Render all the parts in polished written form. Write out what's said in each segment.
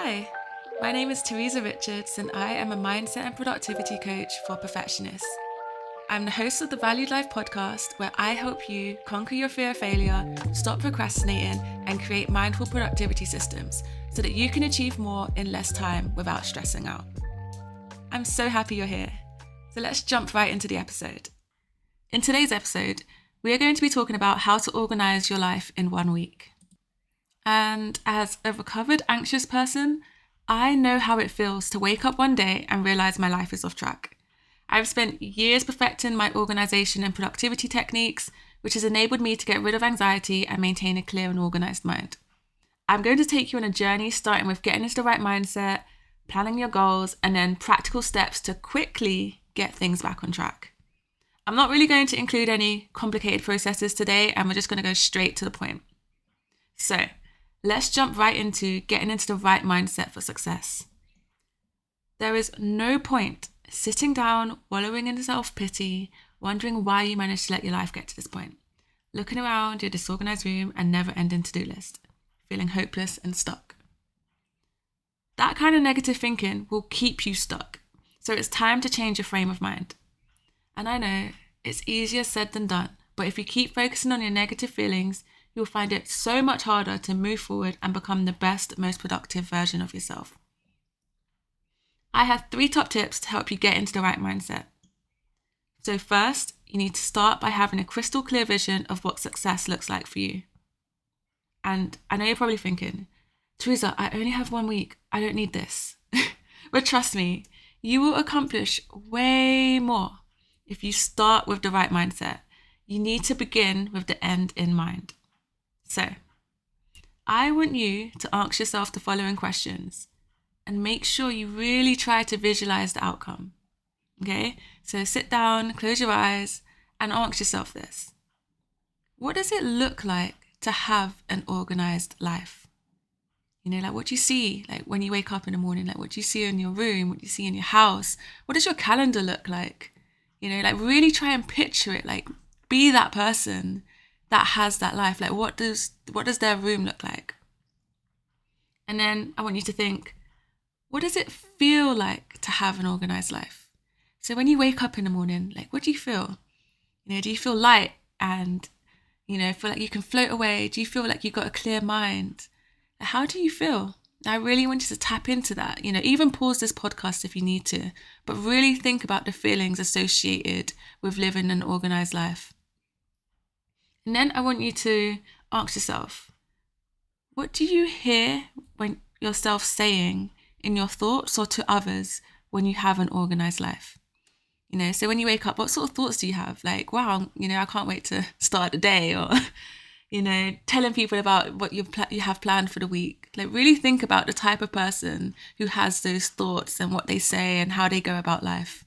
Hi, my name is Teresa Richards and I am a mindset and productivity coach for perfectionists. I'm the host of the Valued Life podcast where I help you conquer your fear of failure, stop procrastinating, and create mindful productivity systems so that you can achieve more in less time without stressing out. I'm so happy you're here. So let's jump right into the episode. In today's episode, we are going to be talking about how to organize your life in 1 week. And as a recovered anxious person, I know how it feels to wake up one day and realize my life is off track. I've spent years perfecting my organization and productivity techniques, which has enabled me to get rid of anxiety and maintain a clear and organized mind. I'm going to take you on a journey starting with getting into the right mindset, planning your goals, and then practical steps to quickly get things back on track. I'm not really going to include any complicated processes today, and we're just going to go straight to the point. So, let's jump right into getting into the right mindset for success. There is no point sitting down, wallowing in self-pity, wondering why you managed to let your life get to this point, looking around your disorganized room and never-ending to-do list, feeling hopeless and stuck. That kind of negative thinking will keep you stuck, so it's time to change your frame of mind. And I know it's easier said than done, but if you keep focusing on your negative feelings, you'll find it so much harder to move forward and become the best, most productive version of yourself. I have 3 top tips to help you get into the right mindset. So first, you need to start by having a crystal clear vision of what success looks like for you. And I know you're probably thinking, Teresa, I only have 1 week. I don't need this. But trust me, you will accomplish way more if you start with the right mindset. You need to begin with the end in mind. So, I want you to ask yourself the following questions and make sure you really try to visualize the outcome. Okay? So sit down, close your eyes, and ask yourself this. What does it look like to have an organized life? What do you see? Like when you wake up in the morning, what do you see in your room? What do you see in your house? What does your calendar look like? Really try and picture it, be that person that has that life. What does their room look like? And then I want you to think, what does it feel like to have an organized life? So when you wake up in the morning, what do you feel? Do you feel light and, feel like you can float away? Do you feel like you've got a clear mind? How do you feel? I really want you to tap into that. Even pause this podcast if you need to, but really think about the feelings associated with living an organized life. And then I want you to ask yourself, what do you hear when yourself saying in your thoughts or to others when you have an organized life? So when you wake up, what sort of thoughts do you have? Wow, I can't wait to start the day, or telling people about what you have planned for the week. Really think about the type of person who has those thoughts and what they say and how they go about life.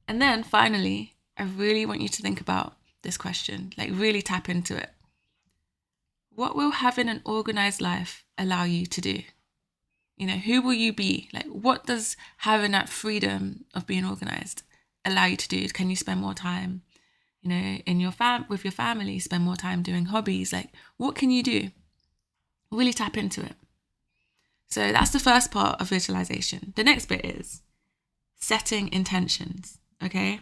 And then finally, I really want you to think about this question, really tap into it. What will having an organized life allow you to do? Who will you be? What does having that freedom of being organized allow you to do? Can you spend more time in your with your family, spend more time doing hobbies? What can you do? Really tap into it. So that's the first part of visualization. The next bit is setting intentions, okay?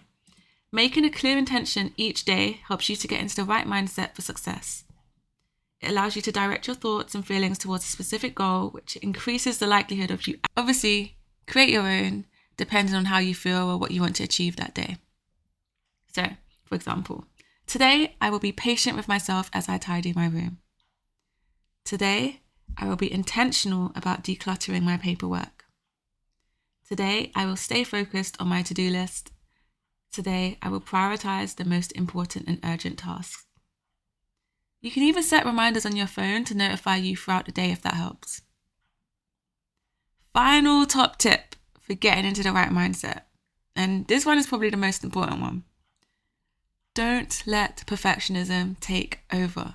Making a clear intention each day helps you to get into the right mindset for success. It allows you to direct your thoughts and feelings towards a specific goal, which increases the likelihood of you. Obviously, create your own, depending on how you feel or what you want to achieve that day. So, for example, today I will be patient with myself as I tidy my room. Today, I will be intentional about decluttering my paperwork. Today, I will stay focused on my to-do list. Today, I will prioritize the most important and urgent tasks. You can even set reminders on your phone to notify you throughout the day if that helps. Final top tip for getting into the right mindset. And this one is probably the most important one. Don't let perfectionism take over.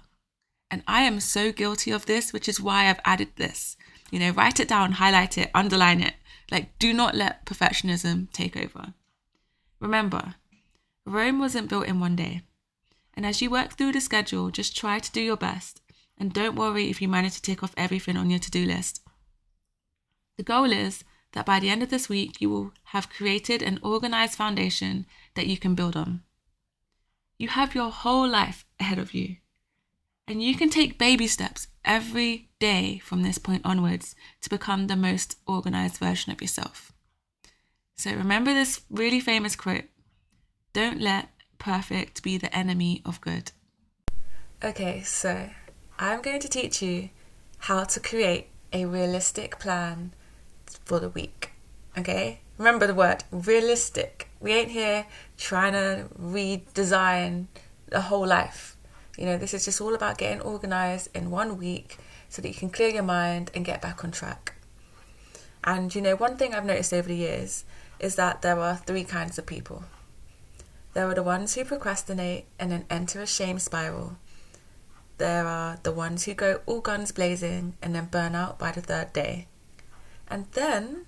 And I am so guilty of this, which is why I've added this. Write it down, highlight it, underline it. Do not let perfectionism take over. Remember, Rome wasn't built in 1 day. And as you work through the schedule, just try to do your best. And don't worry if you manage to tick off everything on your to-do list. The goal is that by the end of this week, you will have created an organized foundation that you can build on. You have your whole life ahead of you, and you can take baby steps every day from this point onwards to become the most organized version of yourself. So remember this really famous quote: don't let perfect be the enemy of good. Okay, so I'm going to teach you how to create a realistic plan for the week. Okay? Remember the word realistic. We ain't here trying to redesign the whole life. This is just all about getting organized in 1 week so that you can clear your mind and get back on track. And one thing I've noticed over the years is that there are 3 kinds of people. There are the ones who procrastinate and then enter a shame spiral. There are the ones who go all guns blazing and then burn out by the 3rd day. And then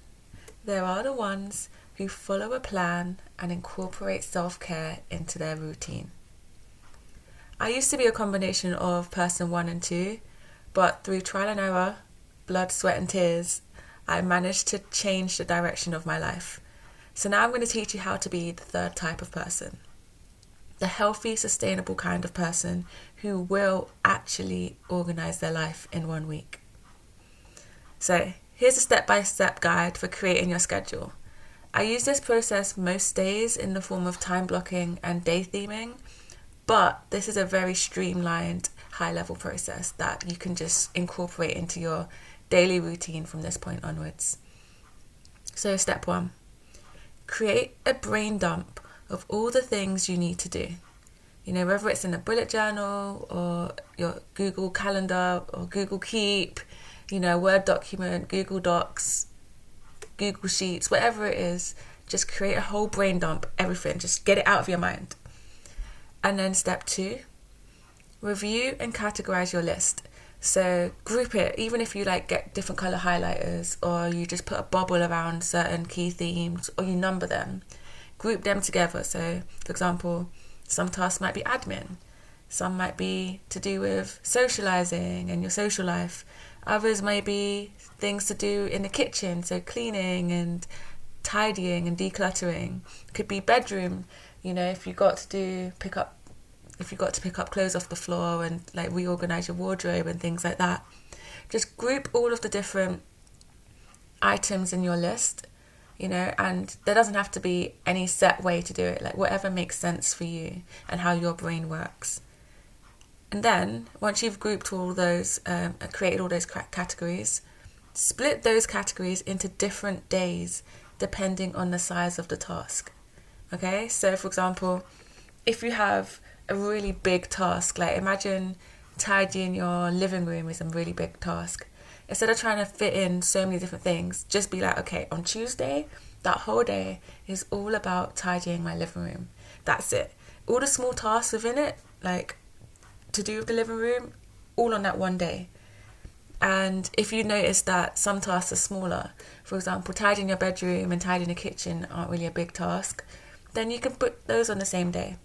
there are the ones who follow a plan and incorporate self-care into their routine. I used to be a combination of person 1 and 2, but through trial and error, blood, sweat and tears, I managed to change the direction of my life. So now I'm going to teach you how to be the 3rd type of person. The healthy, sustainable kind of person who will actually organize their life in 1 week. So here's a step-by-step guide for creating your schedule. I use this process most days in the form of time blocking and day theming, but this is a very streamlined, high-level process that you can just incorporate into your daily routine from this point onwards. So step 1, create a brain dump of all the things you need to do. Whether it's in a bullet journal or your Google Calendar or Google Keep, Word document, Google Docs, Google Sheets, whatever it is, just create a whole brain dump, everything, just get it out of your mind. And then step 2, review and categorize your list. So group it, even if you get different color highlighters, or you just put a bubble around certain key themes, or you number them, group them together. So for example, some tasks might be admin, some might be to do with socializing and your social life, others may be things to do in the kitchen, so cleaning and tidying and decluttering. Could be bedroom, if you got to pick up clothes off the floor and reorganize your wardrobe and things like that. Just group all of the different items in your list, and there doesn't have to be any set way to do it, whatever makes sense for you and how your brain works. And then once you've grouped all those, created all those categories, split those categories into different days depending on the size of the task. Okay, so for example, if you have a really big task, imagine tidying your living room is a really big task. Instead of trying to fit in so many different things, just be okay, on Tuesday, that whole day is all about tidying my living room. That's it. All the small tasks within it, to do with the living room, all on that one day. And if you notice that some tasks are smaller, for example, tidying your bedroom and tidying the kitchen aren't really a big task, then you can put those on the same day.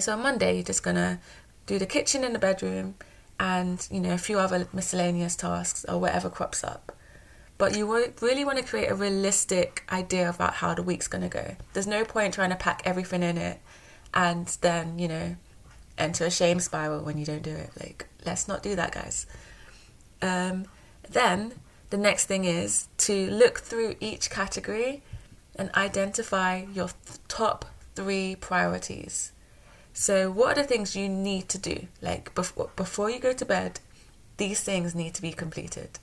So on Monday, you're just going to do the kitchen and the bedroom and, a few other miscellaneous tasks or whatever crops up. But you really want to create a realistic idea about how the week's going to go. There's no point trying to pack everything in it and then, enter a shame spiral when you don't do it. Let's not do that, guys. Then the next thing is to look through each category and identify your top 3 priorities. So what are the things you need to do? Before you go to bed, these things need to be completed.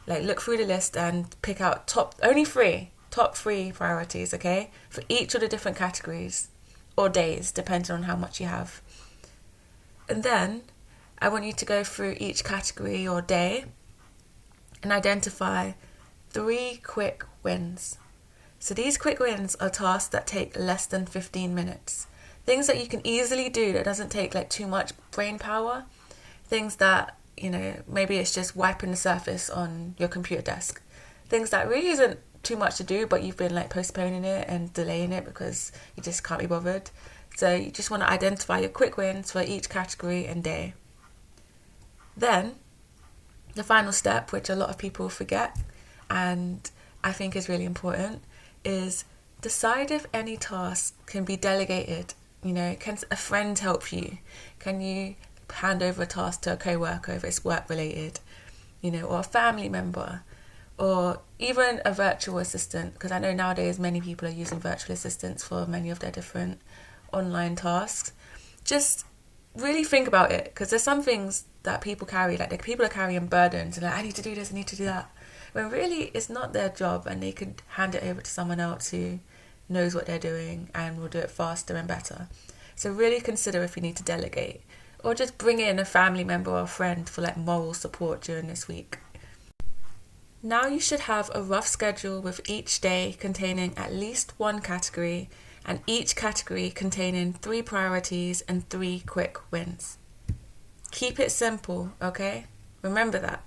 Look through the list and pick out top 3 priorities, okay? For each of the different categories or days, depending on how much you have. And then I want you to go through each category or day and identify 3 quick wins. So these quick wins are tasks that take less than 15 minutes. Things that you can easily do that doesn't take too much brain power. Things that, maybe it's just wiping the surface on your computer desk. Things that really isn't too much to do, but you've been postponing it and delaying it because you just can't be bothered. So you just want to identify your quick wins for each category and day. Then the final step, which a lot of people forget, and I think is really important, is decide if any task can be delegated. Can a friend help you? Can you hand over a task to a co-worker if it's work related, or a family member, or even a virtual assistant? Because I know nowadays many people are using virtual assistants for many of their different online tasks. Just really think about it, because there's some things that people carry, like people are carrying burdens and I need to do this, I need to do that, when really it's not their job, and they could hand it over to someone else who knows what they're doing and will do it faster and better. So really consider if you need to delegate, or just bring in a family member or a friend for moral support during this week. Now you should have a rough schedule with each day containing at least one category, and each category containing 3 priorities and 3 quick wins. Keep it simple, okay? Remember that.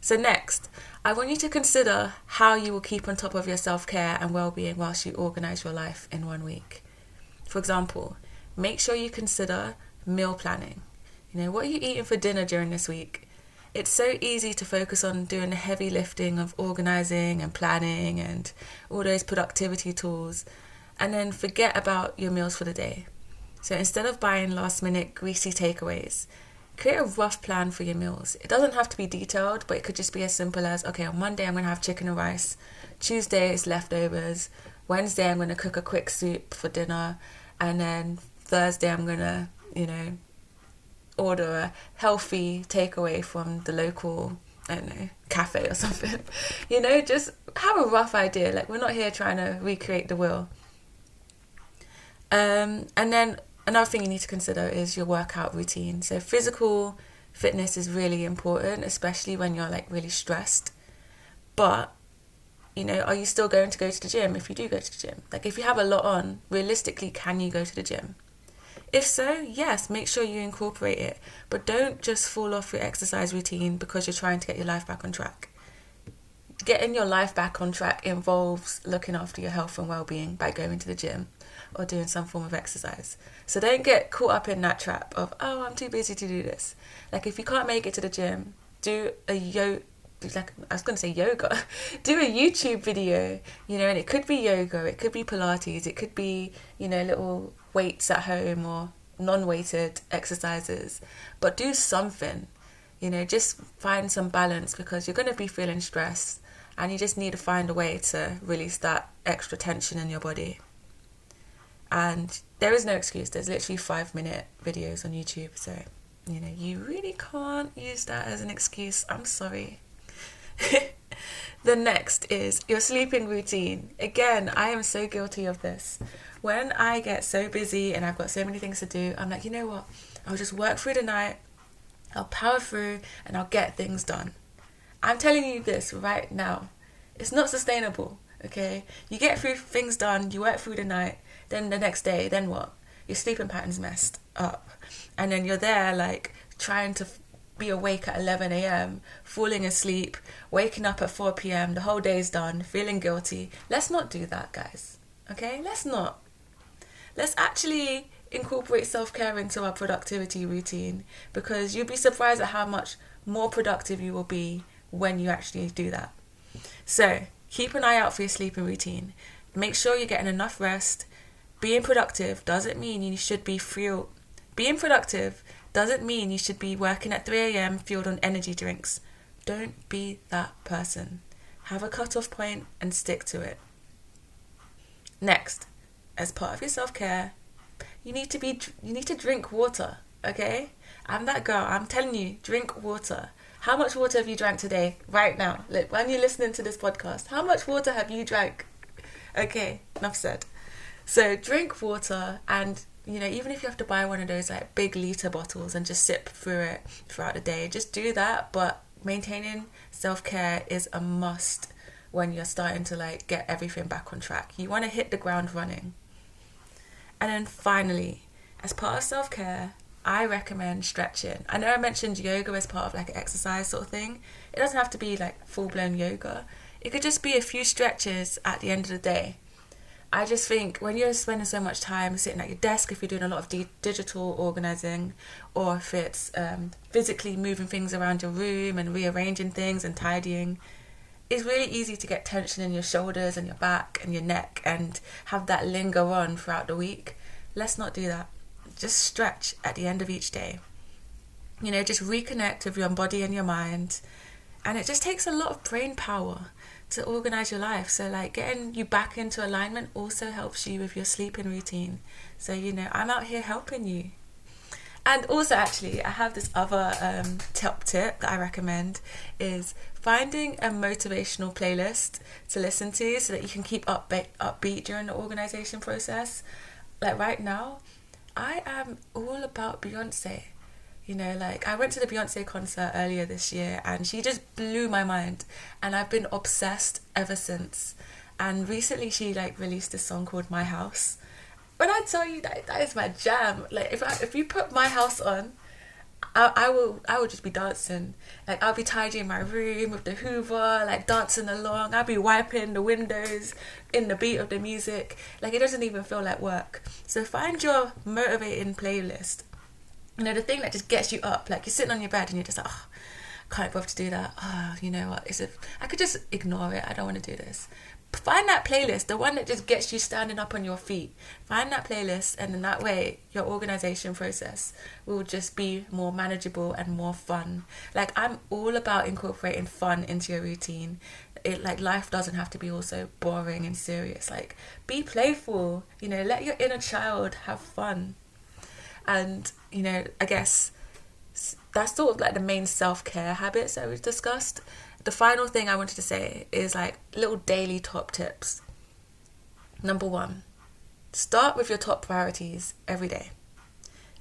So next, I want you to consider how you will keep on top of your self-care and well-being whilst you organise your life in 1 week. For example, make sure you consider meal planning. What are you eating for dinner during this week? It's so easy to focus on doing the heavy lifting of organising and planning and all those productivity tools, and then forget about your meals for the day. So instead of buying last minute greasy takeaways, create a rough plan for your meals. It doesn't have to be detailed, but it could just be as simple as, okay, on Monday I'm going to have chicken and rice, Tuesday is leftovers, Wednesday I'm going to cook a quick soup for dinner, and then Thursday I'm going to, order a healthy takeaway from the local, cafe or something. Just have a rough idea. We're not here trying to recreate the wheel. And then another thing you need to consider is your workout routine. So physical fitness is really important, especially when you're really stressed. But, are you still going to go to the gym if you do go to the gym? If you have a lot on, realistically, can you go to the gym? If so, yes, make sure you incorporate it. But don't just fall off your exercise routine because you're trying to get your life back on track. Getting your life back on track involves looking after your health and well-being by going to the gym or doing some form of exercise. So don't get caught up in that trap of, I'm too busy to do this. If you can't make it to the gym, do a yoga. Do a YouTube video, and it could be yoga, it could be Pilates, it could be, little weights at home or non-weighted exercises. But do something, just find some balance, because you're going to be feeling stressed and you just need to find a way to release that extra tension in your body. And there is no excuse. There's literally 5-minute videos on YouTube. So, you really can't use that as an excuse. I'm sorry. The next is your sleeping routine. Again, I am so guilty of this. When I get so busy and I've got so many things to do, I'm like, you know what? I'll just work through the night, I'll power through, and I'll get things done. I'm telling you this right now. It's not sustainable, okay? You get through things done, you work through the night, then the next day, then what? Your sleeping pattern's messed up. And then you're there trying to be awake at 11 a.m, falling asleep, waking up at 4 p.m, the whole day's done, feeling guilty. Let's not do that, guys. Okay? Let's not. Let's actually incorporate self-care into our productivity routine, because you'll be surprised at how much more productive you will be when you actually do that. So, keep an eye out for your sleeping routine. Make sure you're getting enough rest. Being productive doesn't mean you should be fueled. Being productive doesn't mean you should be working at 3 a.m. fueled on energy drinks. Don't be that person. Have a cut-off point and stick to it. Next, as part of your self-care, you need to drink water, okay? I'm that girl. I'm telling you, drink water. How much water have you drank today, right now? When you're listening to this podcast, how much water have you drank? Okay, enough said. So drink water, and even if you have to buy one of those big liter bottles and just sip through it throughout the day, just do that. But maintaining self-care is a must when you're starting to get everything back on track. You want to hit the ground running. And then finally, as part of self-care, I recommend stretching. I know I mentioned yoga as part of an exercise sort of thing. It doesn't have to be full-blown yoga. It could just be a few stretches at the end of the day. I just think when you're spending so much time sitting at your desk, if you're doing a lot of digital organising, or if it's physically moving things around your room and rearranging things and tidying, it's really easy to get tension in your shoulders and your back and your neck and have that linger on throughout the week. Let's not do that. Just stretch at the end of each day. Just reconnect with your body and your mind. And it just takes a lot of brain power to organize your life. So like getting you back into alignment also helps you with your sleeping routine. So, I'm out here helping you. And also, actually, I have this other top tip that I recommend is finding a motivational playlist to listen to so that you can keep upbeat during the organization process. Like right now, I am all about Beyonce. I went to the Beyonce concert earlier this year and she just blew my mind. And I've been obsessed ever since. And recently she released this song called My House. When I tell you that is my jam, if you put My House on, I will just be dancing. I'll be tidying my room with the Hoover, dancing along. I'll be wiping the windows in the beat of the music. It doesn't even feel like work. So find your motivating playlist. The thing that just gets you up. You're sitting on your bed and you're just like, oh, can't bother to do that. Oh, you know what? I could just ignore it. I don't want to do this. Find that playlist, the one that just gets you standing up on your feet. Find that playlist, and in that way your organization process will just be more manageable and more fun. I'm all about incorporating fun into your routine. Life doesn't have to be also boring and serious. Be playful, let your inner child have fun. And I guess that's sort of the main self-care habits that we've discussed. The final thing I wanted to say is little daily top tips. Number 1, start with your top priorities every day.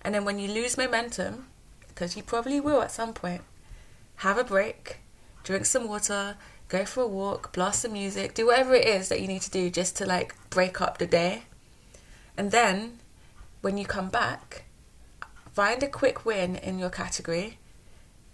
And then when you lose momentum, because you probably will at some point, have a break, drink some water, go for a walk, blast some music, do whatever it is that you need to do just to break up the day. And then when you come back, find a quick win in your category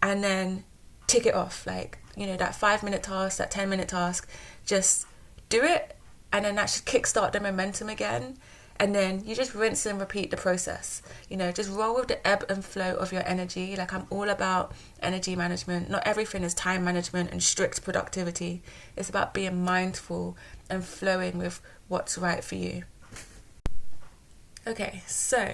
and then tick it off. That 5-minute task, that 10-minute task, just do it, and then that should kickstart the momentum again. And then you just rinse and repeat the process. Just roll with the ebb and flow of your energy. I'm all about energy management. Not everything is time management and strict productivity. It's about being mindful and flowing with what's right for you. Okay, so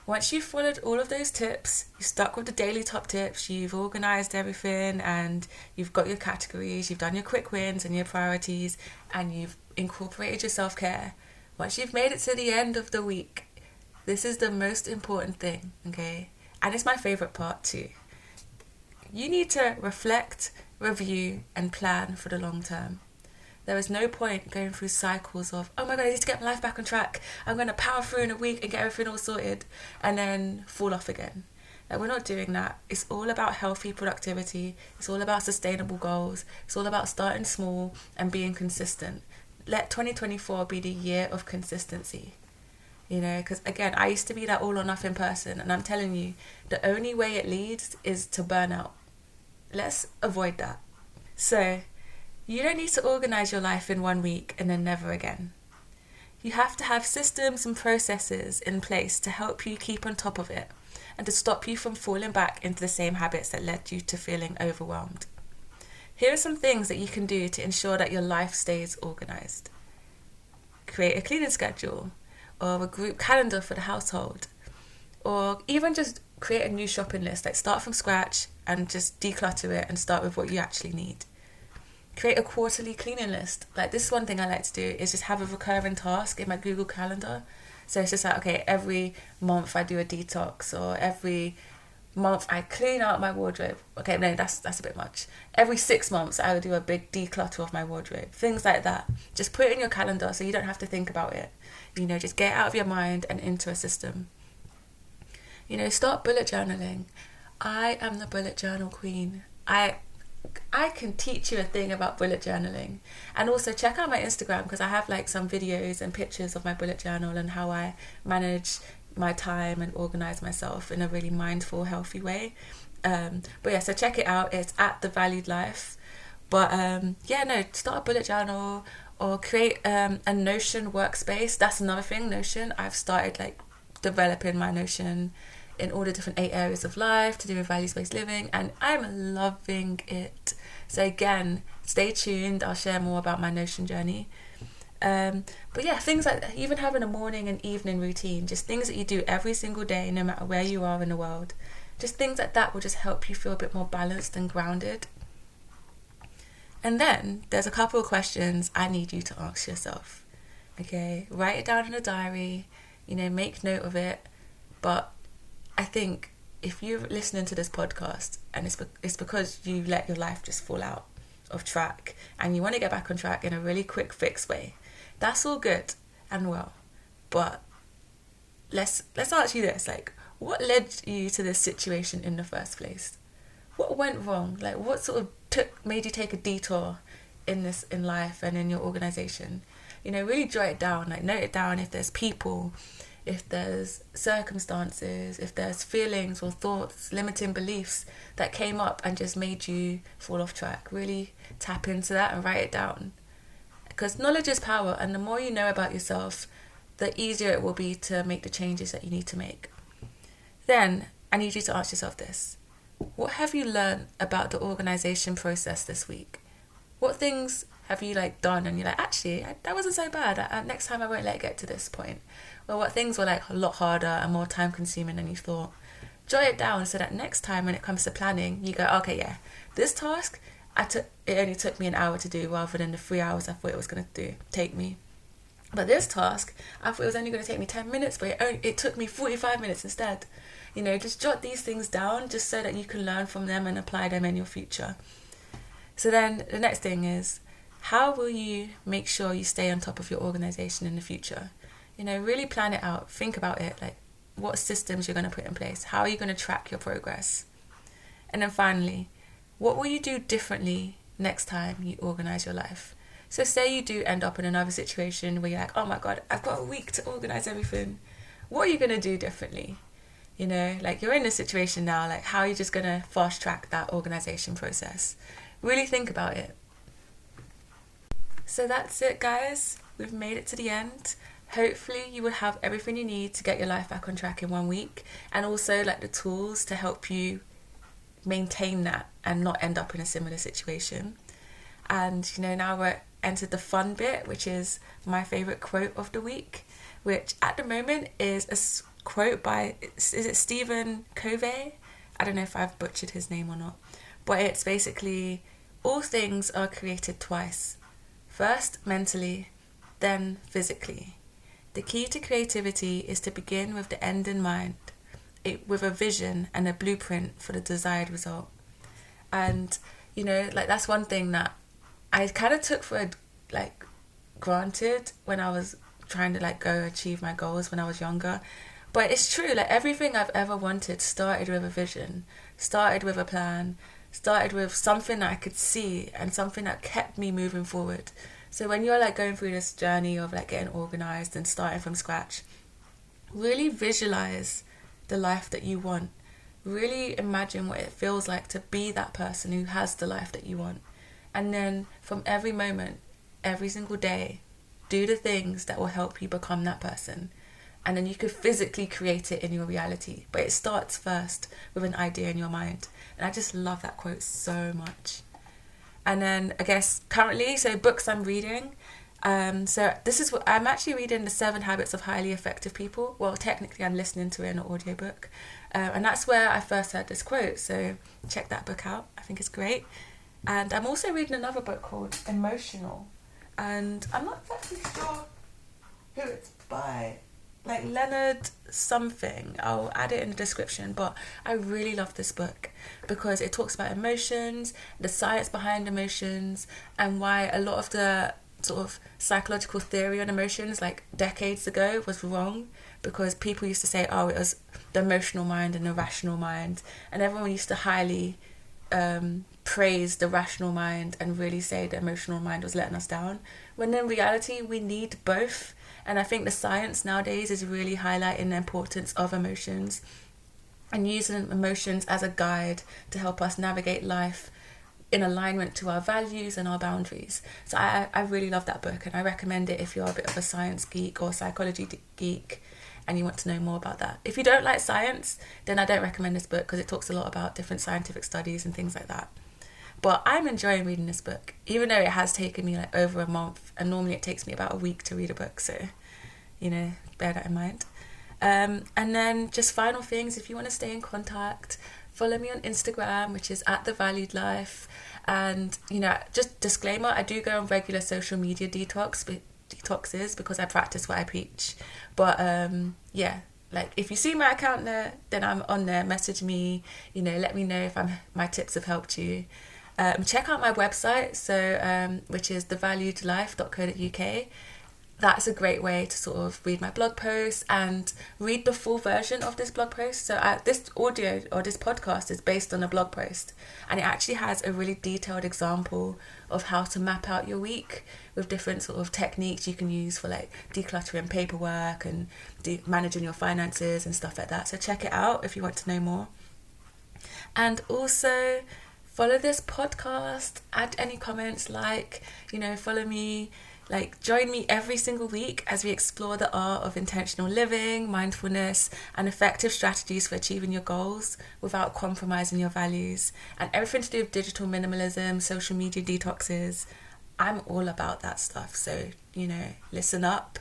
once you've followed all of those tips, you stuck with the daily top tips, you've organised everything and you've got your categories, you've done your quick wins and your priorities, and you've incorporated your self-care. Once you've made it to the end of the week, this is the most important thing, okay? And it's my favourite part too. You need to reflect, review and plan for the long term. There is no point going through cycles of, oh my God, I need to get my life back on track. I'm going to power through in a week and get everything all sorted, and then fall off again. We're not doing that. It's all about healthy productivity. It's all about sustainable goals. It's all about starting small and being consistent. Let 2024 be the year of consistency. Because again, I used to be that all or nothing person, and I'm telling you, the only way it leads is to burnout. Let's avoid that. So, you don't need to organise your life in 1 week and then never again. You have to have systems and processes in place to help you keep on top of it and to stop you from falling back into the same habits that led you to feeling overwhelmed. Here are some things that you can do to ensure that your life stays organised. Create a cleaning schedule or a group calendar for the household, or even just create a new shopping list. Start from scratch and just declutter it and start with what you actually need. Create a quarterly cleaning list. This one thing I like to do is just have a recurring task in my Google Calendar. So it's just okay, every month I do a detox, or every month I clean out my wardrobe. Okay, no, that's a bit much. Every 6 months I would do a big declutter of my wardrobe. Things like that. Just put it in your calendar so you don't have to think about it. Just get it out of your mind and into a system. Start bullet journaling. I am the bullet journal queen. I can teach you a thing about bullet journaling, and also check out my Instagram because I have some videos and pictures of my bullet journal and how I manage my time and organize myself in a really mindful, healthy way. So check it out. It's at The Valued Life. But start a bullet journal or create a Notion workspace. That's another thing, Notion. I've started developing my Notion in all the different 8 areas of life to do with values-based living, and I'm loving it. So again, Stay tuned. I'll share more about my Notion journey. But yeah, things like that, even having a morning and evening routine, just things that you do every single day, no matter where you are in the world. Just things like that will just help you feel a bit more balanced and grounded. And then there's a couple of questions I need you to ask yourself. Okay, write it down in a diary, make note of it. But I think if you're listening to this podcast and it's because you let your life just fall out of track and you want to get back on track in a really quick fix way, that's all good and well. But let's ask you this, what led you to this situation in the first place? What went wrong? What sort of made you take a detour in life and in your organization? Really jot it down, note it down if there's people, if there's circumstances, if there's feelings or thoughts, limiting beliefs that came up and just made you fall off track. Really tap into that and write it down. Because knowledge is power, and the more you know about yourself, the easier it will be to make the changes that you need to make. Then, I need you to ask yourself this. What have you learned about the organisation process this week? What things have you done and you're actually, that wasn't so bad. Next time I won't let it get to this point. Or what things were a lot harder and more time consuming than you thought. Jot it down so that next time when it comes to planning, you go, okay, yeah, this task, it only took me an hour to do rather than the 3 hours I thought it was going to take me. But this task, I thought it was only going to take me 10 minutes, but it took me 45 minutes instead. Just jot these things down just so that you can learn from them and apply them in your future. So then the next thing is, how will you make sure you stay on top of your organisation in the future? Really plan it out. Think about it, what systems you're going to put in place. How are you going to track your progress? And then finally, what will you do differently next time you organise your life? So say you do end up in another situation where you're oh my God, I've got a week to organise everything. What are you going to do differently? You're in this situation now, how are you just going to fast track that organisation process? Really think about it. So that's it, guys. We've made it to the end. Hopefully you will have everything you need to get your life back on track in 1 week, and also the tools to help you maintain that and not end up in a similar situation. And now we're entered the fun bit, which is my favourite quote of the week, which at the moment is a quote by, is it Stephen Covey? I don't know if I've butchered his name or not, but it's basically, all things are created twice. First mentally, then physically. The key to creativity is to begin with the end in mind, with a vision and a blueprint for the desired result. And, that's one thing that I kind of took for granted when I was trying to go achieve my goals when I was younger. But it's true, everything I've ever wanted started with a vision, started with a plan, started with something that I could see and something that kept me moving forward. So when you're going through this journey of getting organised and starting from scratch, really visualise the life that you want. Really imagine what it feels like to be that person who has the life that you want. And then from every moment, every single day, do the things that will help you become that person. And then you could physically create it in your reality. But it starts first with an idea in your mind. And I just love that quote so much. And then I guess currently, so books I'm reading. So this is what I'm actually reading, The 7 Habits of Highly Effective People. Well, technically I'm listening to it in an audiobook. And that's where I first heard this quote. So check that book out. I think it's great. And I'm also reading another book called Emotional. And I'm not exactly sure who it's by. Leonard something. I'll add it in the description. But I really love this book because it talks about emotions, the science behind emotions, and why a lot of the sort of psychological theory on emotions decades ago was wrong, because people used to say, oh, it was the emotional mind and the rational mind, and everyone used to highly praise the rational mind and really say the emotional mind was letting us down, when in reality we need both. And I think the science nowadays is really highlighting the importance of emotions and using emotions as a guide to help us navigate life in alignment to our values and our boundaries. So I really love that book, and I recommend it if you're a bit of a science geek or psychology geek and you want to know more about that. If you don't like science, then I don't recommend this book because it talks a lot about different scientific studies and things like that. But I'm enjoying reading this book, even though it has taken me like over a month, and normally it takes me about a week to read a book, so, you know, bear that in mind. And then just final things, if you want to stay in contact, follow me on Instagram, which is @thevaluedlife. And, you know, just disclaimer, I do go on regular social media detoxes because I practice what I preach. But yeah, like if you see my account there, then I'm on there. Message me, you know, let me know if my tips have helped you. Check out my website, so which is thevaluedlife.co.uk. That's a great way to sort of read my blog posts and read the full version of this blog post. So this audio or this podcast is based on a blog post, and it actually has a really detailed example of how to map out your week with different sort of techniques you can use for like decluttering paperwork and managing your finances and stuff like that. So check it out if you want to know more. And also follow this podcast, add any comments, follow me. Like, join me every single week as we explore the art of intentional living, mindfulness, and effective strategies for achieving your goals without compromising your values. And everything to do with digital minimalism, social media detoxes. I'm all about that stuff. So, you know, listen up.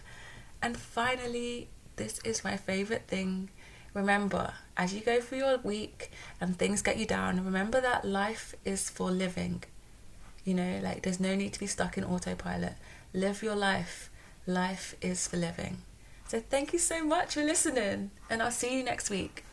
And finally, this is my favourite thing. Remember, as you go through your week and things get you down, remember that life is for living. You know, like, there's no need to be stuck in autopilot. Live your life. Life is for living. So thank you so much for listening, and I'll see you next week.